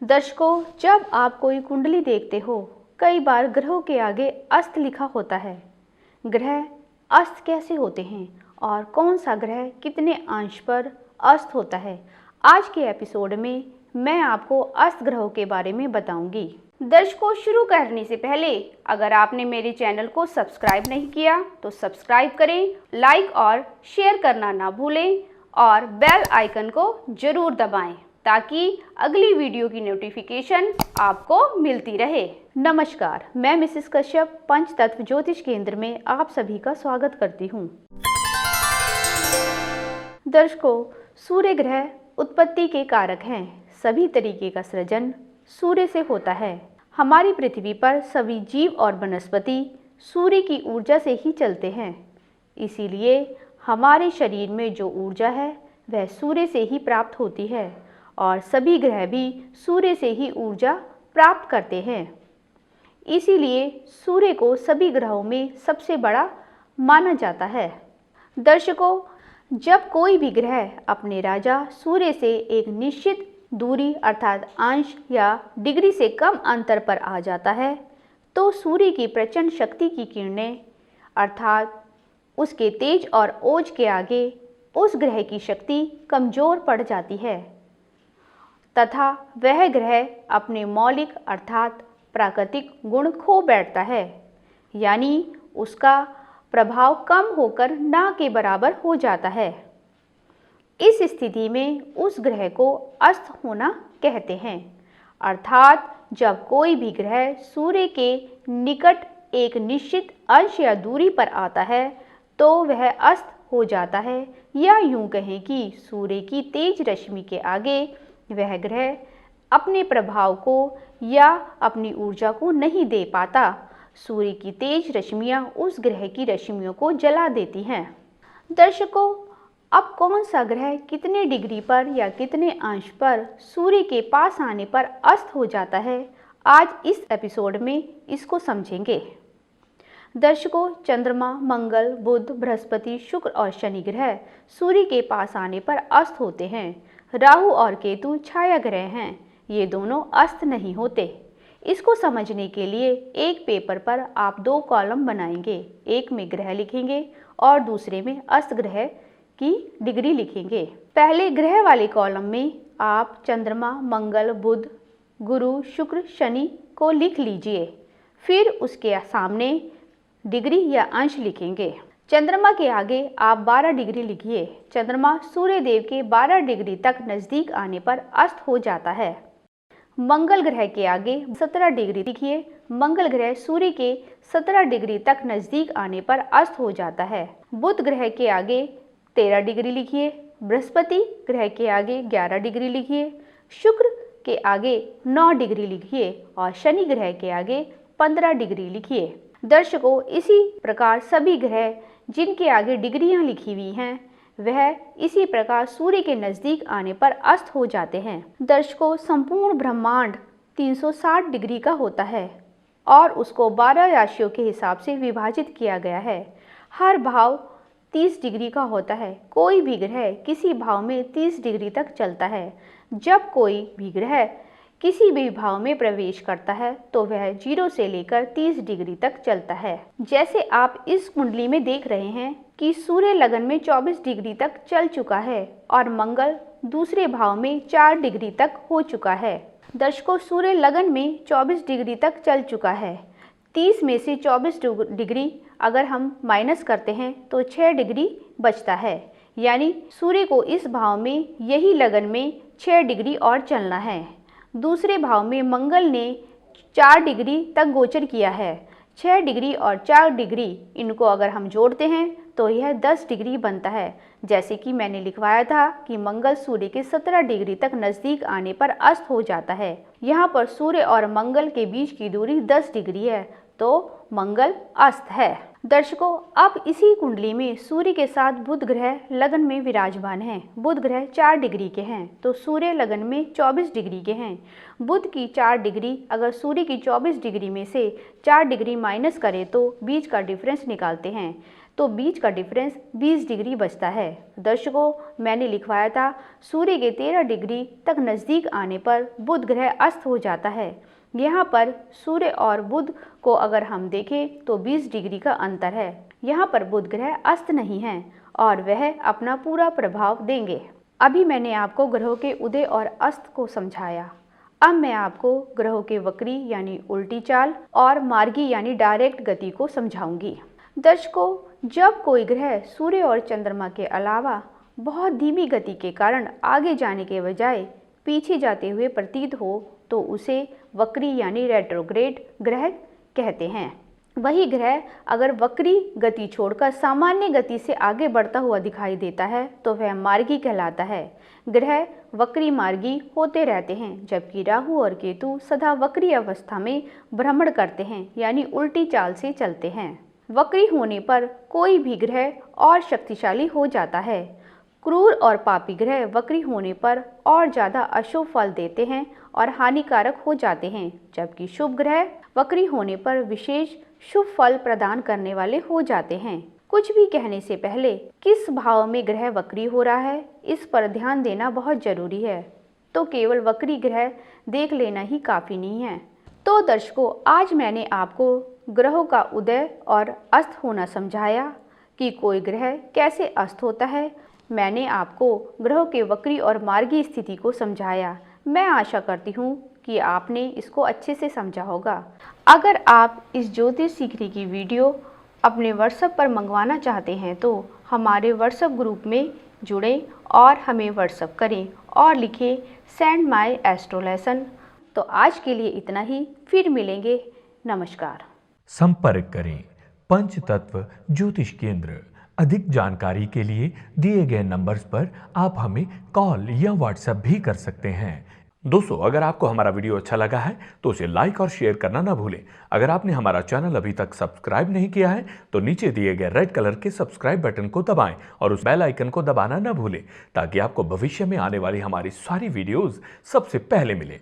दर्शकों, जब आप कोई कुंडली देखते हो, कई बार ग्रहों के आगे अस्त लिखा होता है। ग्रह अस्त कैसे होते हैं और कौन सा ग्रह कितने अंश पर अस्त होता है, आज के एपिसोड में मैं आपको अस्त ग्रहों के बारे में बताऊंगी। दर्शकों, शुरू करने से पहले अगर आपने मेरे चैनल को सब्सक्राइब नहीं किया तो सब्सक्राइब करें, लाइक और शेयर करना ना भूलें और बेल आइकन को जरूर दबाएं ताकि अगली वीडियो की नोटिफिकेशन आपको मिलती रहे। नमस्कार, मैं मिसेस कश्यप पंचतत्व ज्योतिष केंद्र में आप सभी का स्वागत करती हूँ। दर्शकों, सूर्य ग्रह उत्पत्ति के कारक हैं। सभी तरीके का सृजन सूर्य से होता है। हमारी पृथ्वी पर सभी जीव और वनस्पति सूर्य की ऊर्जा से ही चलते हैं। इसीलिए हमारे शरीर में जो ऊर्जा है वह सूर्य से ही प्राप्त होती है और सभी ग्रह भी सूर्य से ही ऊर्जा प्राप्त करते हैं। इसीलिए सूर्य को सभी ग्रहों में सबसे बड़ा माना जाता है। दर्शकों, जब कोई भी ग्रह अपने राजा सूर्य से एक निश्चित दूरी अर्थात अंश या डिग्री से कम अंतर पर आ जाता है तो सूर्य की प्रचंड शक्ति की किरणें अर्थात उसके तेज और ओज के आगे उस ग्रह की शक्ति कमजोर पड़ जाती है तथा वह ग्रह अपने मौलिक अर्थात प्राकृतिक गुण खो बैठता है, यानी उसका प्रभाव कम होकर ना के बराबर हो जाता है। इस स्थिति में उस ग्रह को अस्त होना कहते हैं। अर्थात जब कोई भी ग्रह सूर्य के निकट एक निश्चित अंश या दूरी पर आता है तो वह अस्त हो जाता है, या यूं कहें कि सूर्य की तेज रश्मि के आगे वह ग्रह अपने प्रभाव को या अपनी ऊर्जा को नहीं दे पाता। सूर्य की तेज रश्मियां उस ग्रह की रश्मियों को जला देती हैं। दर्शकों, अब कौन सा ग्रह कितने डिग्री पर या कितने अंश पर सूर्य के पास आने पर अस्त हो जाता है, आज इस एपिसोड में इसको समझेंगे। दर्शकों, चंद्रमा, मंगल, बुध, बृहस्पति, शुक्र और शनि ग्रह सूर्य के पास आने पर अस्त होते हैं। राहु और केतु छाया ग्रह हैं, ये दोनों अस्त नहीं होते। इसको समझने के लिए एक पेपर पर आप दो कॉलम बनाएंगे, एक में ग्रह लिखेंगे और दूसरे में अस्त ग्रह की डिग्री लिखेंगे। पहले ग्रह वाले कॉलम में आप चंद्रमा, मंगल, बुध, गुरु, शुक्र, शनि को लिख लीजिए। फिर उसके सामने डिग्री या अंश लिखेंगे। चंद्रमा के आगे आप 12 डिग्री लिखिए। चंद्रमा सूर्य देव के 12 डिग्री तक नज़दीक आने पर अस्त हो जाता है। मंगल ग्रह के आगे 17 डिग्री लिखिए। मंगल ग्रह सूर्य के 17 डिग्री तक नज़दीक आने पर अस्त हो जाता है। बुध ग्रह के आगे 13 डिग्री लिखिए। बृहस्पति ग्रह के आगे 11 डिग्री लिखिए। शुक्र के आगे 9 डिग्री लिखिए और शनि ग्रह के आगे 15 डिग्री लिखिए। दर्शकों, इसी प्रकार सभी ग्रह जिनके आगे डिग्रियां लिखी हुई हैं वह इसी प्रकार सूर्य के नज़दीक आने पर अस्त हो जाते हैं। दर्शकों, संपूर्ण ब्रह्मांड 360 डिग्री का होता है और उसको 12 राशियों के हिसाब से विभाजित किया गया है। हर भाव 30 डिग्री का होता है। कोई भी ग्रह किसी भाव में 30 डिग्री तक चलता है। जब कोई भी ग्रह किसी भी भाव में प्रवेश करता है तो वह 0 से लेकर 30 डिग्री तक चलता है। जैसे आप इस कुंडली में देख रहे हैं कि सूर्य लगन में 24 डिग्री तक चल चुका है और मंगल दूसरे भाव में 4 डिग्री तक हो चुका है। दर्शकों, सूर्य लगन में 24 डिग्री तक चल चुका है। 30 में से 24 डिग्री अगर हम माइनस करते हैं तो 6 डिग्री बचता है, यानी सूर्य को इस भाव में यही लगन में 6 डिग्री और चलना है। दूसरे भाव में मंगल ने 4 डिग्री तक गोचर किया है। 6 डिग्री और 4 डिग्री इनको अगर हम जोड़ते हैं तो यह 10 डिग्री बनता है। जैसे कि मैंने लिखवाया था कि मंगल सूर्य के 17 डिग्री तक नज़दीक आने पर अस्त हो जाता है। यहाँ पर सूर्य और मंगल के बीच की दूरी 10 डिग्री है तो मंगल अस्त है। दर्शकों, अब इसी कुंडली में सूर्य के साथ बुध ग्रह लगन में विराजमान हैं। बुध ग्रह 4 डिग्री के हैं तो सूर्य लगन में 24 डिग्री के हैं। बुध की 4 डिग्री अगर सूर्य की 24 डिग्री में से 4 डिग्री माइनस करें तो बीच का डिफरेंस निकालते हैं तो बीच का डिफरेंस 20 डिग्री बचता है। दर्शकों, मैंने लिखवाया था सूर्य के 13 डिग्री तक नज़दीक आने पर बुध ग्रह अस्त हो जाता है। यहाँ पर सूर्य और बुध को अगर हम देखें तो 20 डिग्री का अंतर है। यहाँ पर बुध ग्रह अस्त नहीं है और वह अपना पूरा प्रभाव देंगे। अभी मैंने आपको ग्रहों के उदय और अस्त को समझाया। अब मैं आपको ग्रहों के वक्री यानी उल्टी चाल और मार्गी यानी डायरेक्ट गति को समझाऊंगी। दर्शकों, जब कोई ग्रह सूर्य और चंद्रमा के अलावा बहुत धीमी गति के कारण आगे जाने के बजाय पीछे जाते हुए प्रतीत हो तो उसे वक्री यानी रेट्रोग्रेड ग्रह कहते हैं। वही ग्रह अगर वक्री गति छोड़कर सामान्य गति से आगे बढ़ता हुआ दिखाई देता है तो वह मार्गी कहलाता है। ग्रह वक्री मार्गी होते रहते हैं, जबकि राहु और केतु सदा वक्री अवस्था में भ्रमण करते हैं यानी उल्टी चाल से चलते हैं। वक्री होने पर कोई भी ग्रह और शक्तिशाली हो जाता है। क्रूर और पापी ग्रह वक्री होने पर और ज़्यादा अशुभ फल देते हैं और हानिकारक हो जाते हैं, जबकि शुभ ग्रह वक्री होने पर विशेष शुभ फल प्रदान करने वाले हो जाते हैं। कुछ भी कहने से पहले किस भाव में ग्रह वक्री हो रहा है इस पर ध्यान देना बहुत जरूरी है। तो केवल वक्री ग्रह देख लेना ही काफ़ी नहीं है। तो दर्शकों, आज मैंने आपको ग्रहों का उदय और अस्त होना समझाया कि कोई ग्रह कैसे अस्त होता है। मैंने आपको ग्रहों के वक्री और मार्गी स्थिति को समझाया। मैं आशा करती हूँ कि आपने इसको अच्छे से समझा होगा। अगर आप इस ज्योतिष सीखने की वीडियो अपने व्हाट्सएप पर मंगवाना चाहते हैं तो हमारे व्हाट्सएप ग्रुप में जुड़ें और हमें व्हाट्सएप करें और लिखें सेंड माय एस्ट्रो लेसन। तो आज के लिए इतना ही, फिर मिलेंगे। नमस्कार। संपर्क करें पंचतत्व ज्योतिष केंद्र। अधिक जानकारी के लिए दिए गए नंबर्स पर आप हमें कॉल या व्हाट्सएप भी कर सकते हैं। दोस्तों, अगर आपको हमारा वीडियो अच्छा लगा है तो उसे लाइक और शेयर करना ना भूलें। अगर आपने हमारा चैनल अभी तक सब्सक्राइब नहीं किया है तो नीचे दिए गए रेड कलर के सब्सक्राइब बटन को दबाएं और उस बेल आइकन को दबाना ना भूलें, ताकि आपको भविष्य में आने वाली हमारी सारी वीडियोस सबसे पहले मिले।